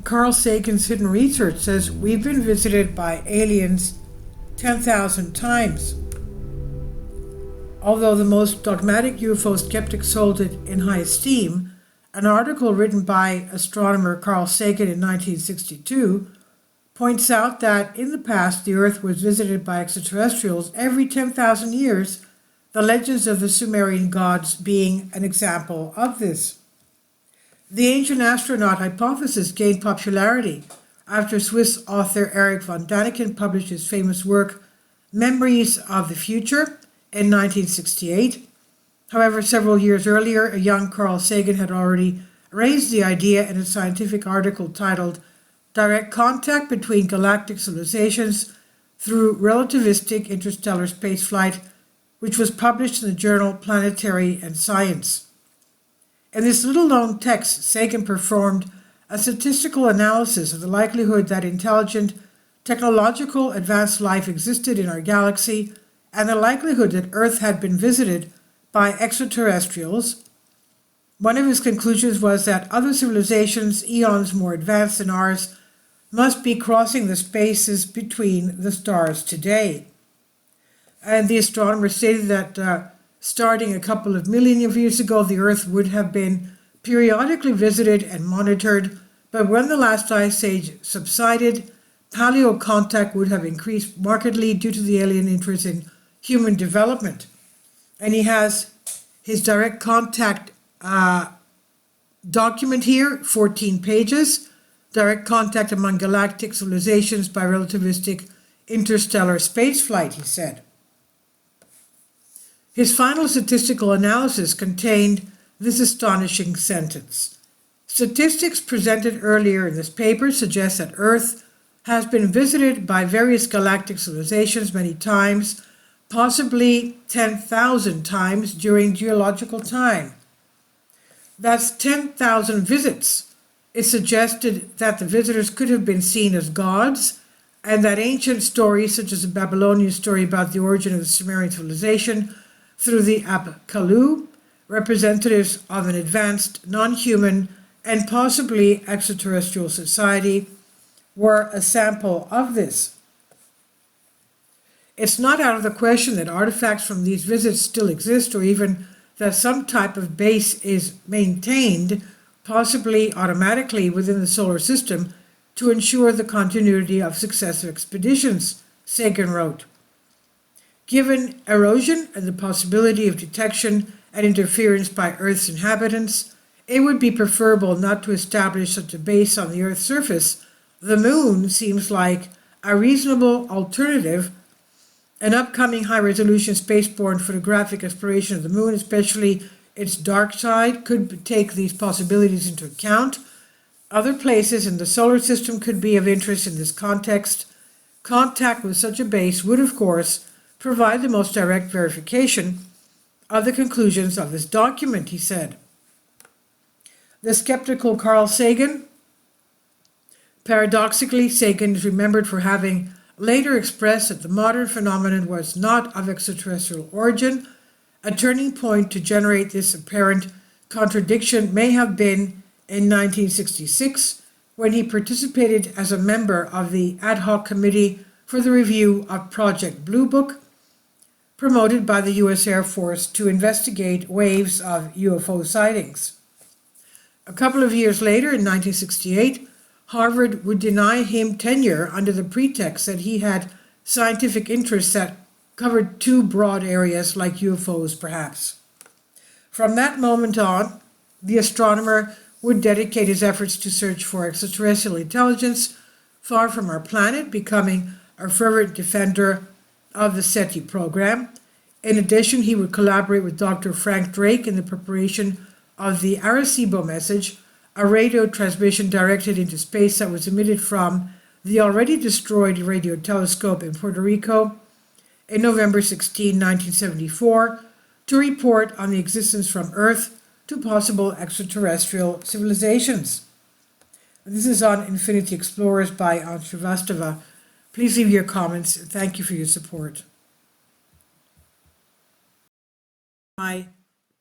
Carl Sagan's Hidden Research says we've been visited by aliens 10,000 times. Although the most dogmatic UFO skeptics hold it in high esteem, an article written by astronomer Carl Sagan in 1962 points out that in the past the Earth was visited by extraterrestrials every 10,000 years, the legends of the Sumerian gods being an example of this. The ancient astronaut hypothesis gained popularity after Swiss author Erich von Däniken published his famous work Memories of the Future in 1968. However, several years earlier, a young Carl Sagan had already raised the idea in a scientific article titled Direct Contact Between Galactic Civilizations Through Relativistic Interstellar Spaceflight, which was published in the journal Planetary and Science. In this little-known text, Sagan performed a statistical analysis of the likelihood that intelligent, technological advanced life existed in our galaxy and the likelihood that Earth had been visited by extraterrestrials. One of his conclusions was that other civilizations, eons more advanced than ours, must be crossing the spaces between the stars today. And the astronomer stated that starting a couple of million years ago, the Earth would have been periodically visited and monitored, but when the last ice age subsided, paleo contact would have increased markedly due to the alien interest in human development. And he has his direct contact document here, 14 pages, direct contact among galactic civilizations by relativistic interstellar spaceflight, he said. His final statistical analysis contained this astonishing sentence. Statistics presented earlier in this paper suggest that Earth has been visited by various galactic civilizations many times, possibly 10,000 times during geological time. That's 10,000 visits. It suggested that the visitors could have been seen as gods, and that ancient stories, such as the Babylonian story about the origin of the Sumerian civilization through the Apkallu, representatives of an advanced, non-human, and possibly extraterrestrial society, were a sample of this. It's not out of the question that artifacts from these visits still exist, or even that some type of base is maintained, possibly automatically within the solar system, to ensure the continuity of successive expeditions, Sagan wrote. Given erosion and the possibility of detection and interference by Earth's inhabitants, it would be preferable not to establish such a base on the Earth's surface. The moon seems like a reasonable alternative. An upcoming high-resolution spaceborne photographic exploration of the moon, especially its dark side, could take these possibilities into account. Other places in the solar system could be of interest in this context. Contact with such a base would, of course, provide the most direct verification of the conclusions of this document, he said. The skeptical Carl Sagan. Paradoxically, Sagan is remembered for having later expressed that the modern phenomenon was not of extraterrestrial origin. A turning point to generate this apparent contradiction may have been in 1966, when he participated as a member of the ad hoc committee for the review of Project Blue Book, promoted by the U.S. Air Force to investigate waves of UFO sightings. A couple of years later, in 1968, Harvard would deny him tenure under the pretext that he had scientific interests that covered too broad areas like UFOs, perhaps. From that moment on, the astronomer would dedicate his efforts to search for extraterrestrial intelligence far from our planet, becoming a fervent defender of the SETI program. In addition, he would collaborate with Dr. Frank Drake in the preparation of the Arecibo message, a radio transmission directed into space that was emitted from the already destroyed radio telescope in Puerto Rico in November 16, 1974, to report on the existence from Earth to possible extraterrestrial civilizations. This is on Infinity Explorers by Anne Srivastava. Please leave your comments. Thank you for your support. My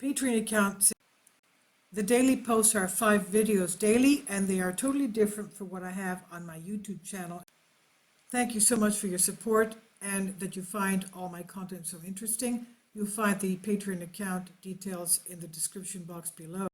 Patreon account. The daily posts are 5 videos daily, and they are totally different from what I have on my YouTube channel. Thank you so much for your support and that you find all my content so interesting. You'll find the Patreon account details in the description box below.